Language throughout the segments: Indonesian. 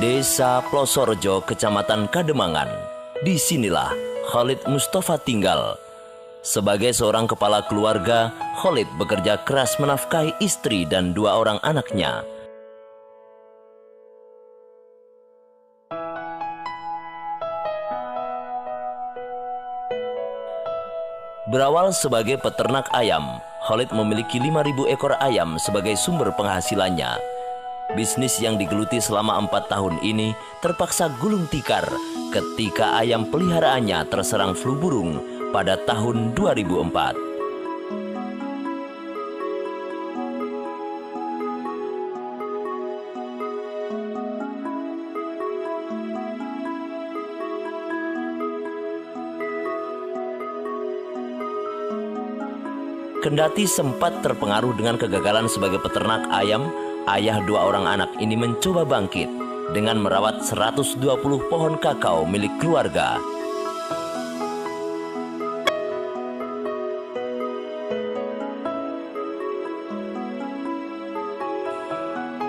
Desa Plosorjo, Kecamatan Kademangan. Disinilah Khalid Mustafa tinggal. Sebagai seorang kepala keluarga, Khalid bekerja keras menafkahi istri dan 2 orang anaknya. Berawal sebagai peternak ayam, Khalid memiliki 5.000 ekor ayam sebagai sumber penghasilannya. Bisnis yang digeluti selama 4 tahun ini terpaksa gulung tikar ketika ayam peliharaannya terserang flu burung pada tahun 2004. Kendati sempat terpengaruh dengan kegagalan sebagai peternak ayam, ayah 2 orang anak ini mencoba bangkit dengan merawat 120 pohon kakao milik keluarga.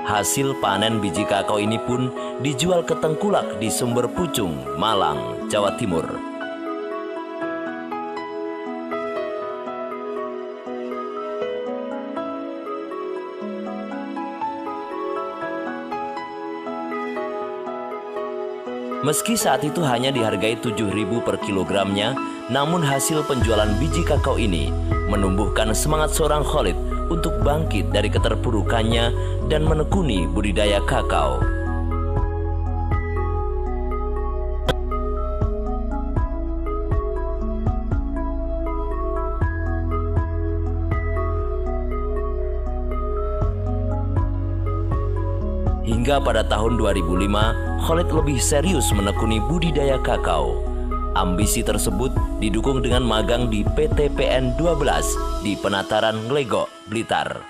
Hasil panen biji kakao ini pun dijual ke tengkulak di Sumber Pucung, Malang, Jawa Timur. Meski saat itu hanya dihargai 7.000 per kilogramnya, namun hasil penjualan biji kakao ini menumbuhkan semangat seorang Khalid untuk bangkit dari keterpurukannya dan menekuni budidaya kakao. Hingga pada tahun 2005, Khalid lebih serius menekuni budidaya kakao. Ambisi tersebut didukung dengan magang di PT PN 12 di Penataran Nglegok, Blitar.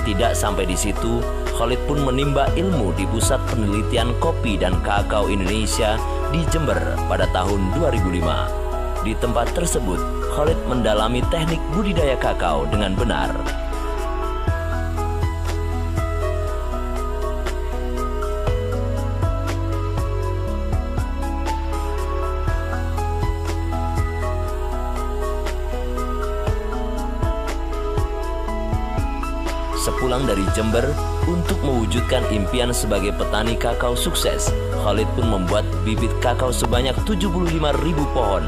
Tidak sampai di situ, Khalid pun menimba ilmu di Pusat Penelitian Kopi dan Kakao Indonesia di Jember pada tahun 2005. Di tempat tersebut, Khalid mendalami teknik budidaya kakao dengan benar. Sepulang dari Jember, untuk mewujudkan impian sebagai petani kakao sukses, Khalid pun membuat bibit kakao sebanyak 75.000 pohon.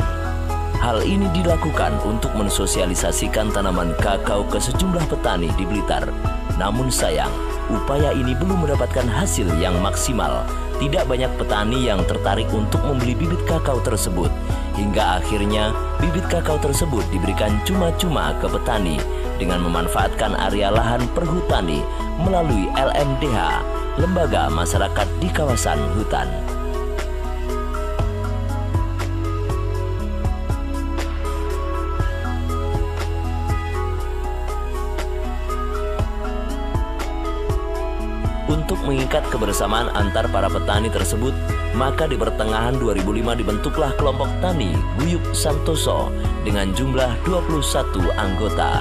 Hal ini dilakukan untuk mensosialisasikan tanaman kakao ke sejumlah petani di Blitar. Namun sayang, upaya ini belum mendapatkan hasil yang maksimal. Tidak banyak petani yang tertarik untuk membeli bibit kakao tersebut. Hingga akhirnya bibit kakao tersebut diberikan cuma-cuma ke petani dengan memanfaatkan area lahan perhutani melalui LMDH, Lembaga Masyarakat di Kawasan Hutan. Untuk mengikat kebersamaan antar para petani tersebut, maka di pertengahan 2005 dibentuklah kelompok tani Guyub Santoso dengan jumlah 21 anggota.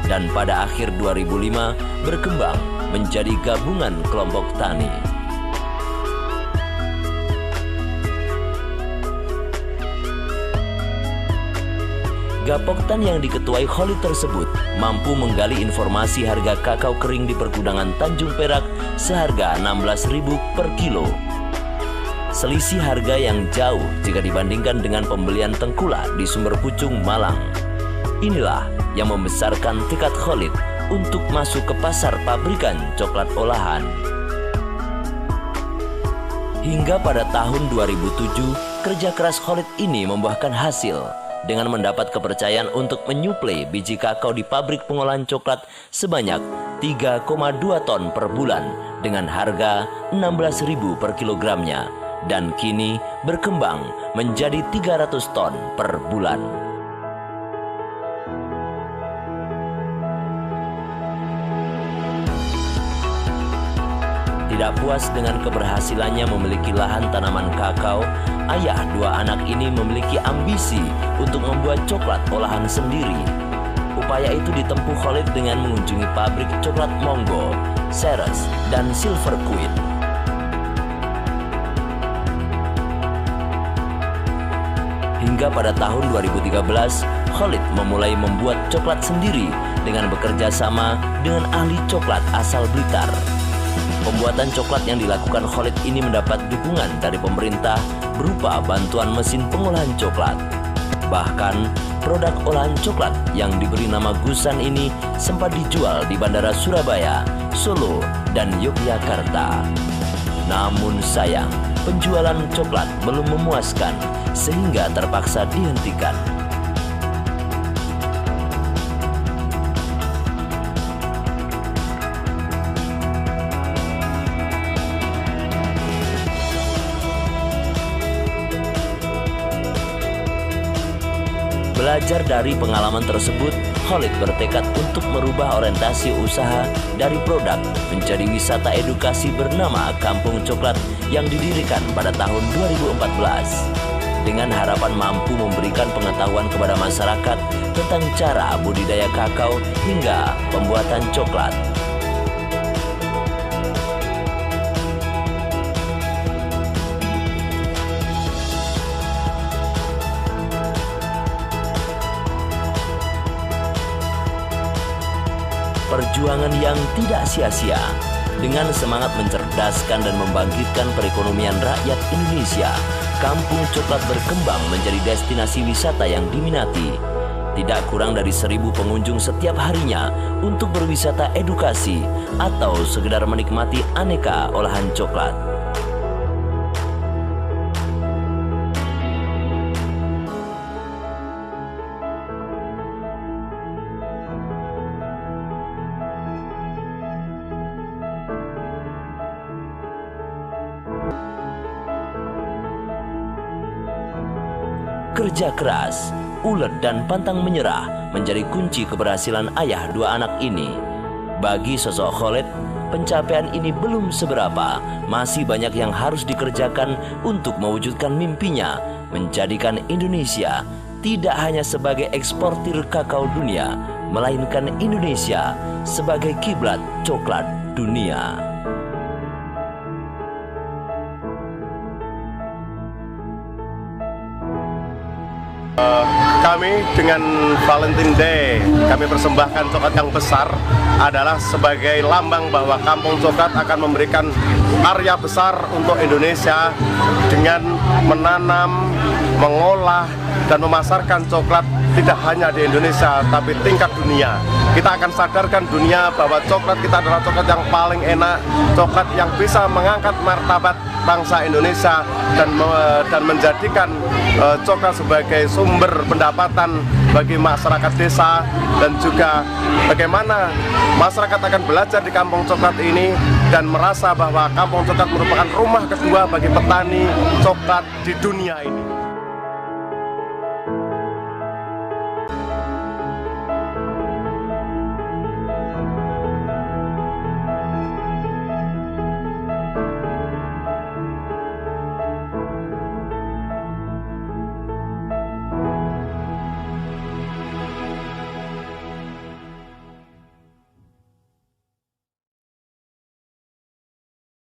Dan pada akhir 2005 berkembang menjadi gabungan kelompok tani. Gapoktan yang diketuai Khalid tersebut mampu menggali informasi harga kakao kering di pergudangan Tanjung Perak seharga 16.000 per kilo. Selisih harga yang jauh jika dibandingkan dengan pembelian tengkulak di Sumber Pucung, Malang. Inilah yang membesarkan tekad Khalid untuk masuk ke pasar pabrikan coklat olahan. Hingga pada tahun 2007, kerja keras Khalid ini membuahkan hasil dengan mendapat kepercayaan untuk menyuplai biji kakao di pabrik pengolahan coklat sebanyak 3,2 ton per bulan dengan harga 16.000 per kilogramnya dan kini berkembang menjadi 300 ton per bulan. Tidak puas dengan keberhasilannya memiliki lahan tanaman kakao, ayah 2 anak ini memiliki ambisi untuk membuat coklat olahan sendiri. Upaya itu ditempuh Khalid dengan mengunjungi pabrik coklat Mongo, Ceres, dan Silver Queen. Hingga pada tahun 2013, Khalid memulai membuat coklat sendiri dengan bekerja sama dengan ahli coklat asal Blitar. Pembuatan coklat yang dilakukan Khalid ini mendapat dukungan dari pemerintah berupa bantuan mesin pengolahan coklat. Bahkan, produk olahan coklat yang diberi nama Gusan ini sempat dijual di Bandara Surabaya, Solo, dan Yogyakarta. Namun sayang, penjualan coklat belum memuaskan sehingga terpaksa dihentikan. Belajar dari pengalaman tersebut, Khalid bertekad untuk merubah orientasi usaha dari produk menjadi wisata edukasi bernama Kampung Coklat yang didirikan pada tahun 2014. Dengan harapan mampu memberikan pengetahuan kepada masyarakat tentang cara budidaya kakao hingga pembuatan coklat. Perjuangan yang tidak sia-sia. Dengan semangat mencerdaskan dan membangkitkan perekonomian rakyat Indonesia, Kampung Coklat berkembang menjadi destinasi wisata yang diminati. Tidak kurang dari 1.000 pengunjung setiap harinya untuk berwisata edukasi atau sekedar menikmati aneka olahan coklat. Kerja keras, ulet dan pantang menyerah menjadi kunci keberhasilan ayah dua anak ini. Bagi sosok Khalid, pencapaian ini belum seberapa. Masih banyak yang harus dikerjakan untuk mewujudkan mimpinya, menjadikan Indonesia tidak hanya sebagai eksportir kakao dunia, melainkan Indonesia sebagai kiblat coklat dunia. Kami dengan Valentine Day, kami persembahkan coklat yang besar adalah sebagai lambang bahwa Kampung Coklat akan memberikan karya besar untuk Indonesia dengan menanam, mengolah, dan memasarkan coklat tidak hanya di Indonesia tapi tingkat dunia. Kita akan sadarkan dunia bahwa coklat kita adalah coklat yang paling enak, coklat yang bisa mengangkat martabat bangsa Indonesia dan menjadikan coklat sebagai sumber pendapatan bagi masyarakat desa, dan juga bagaimana masyarakat akan belajar di Kampung Coklat ini dan merasa bahwa Kampung Coklat merupakan rumah kedua bagi petani coklat di dunia ini.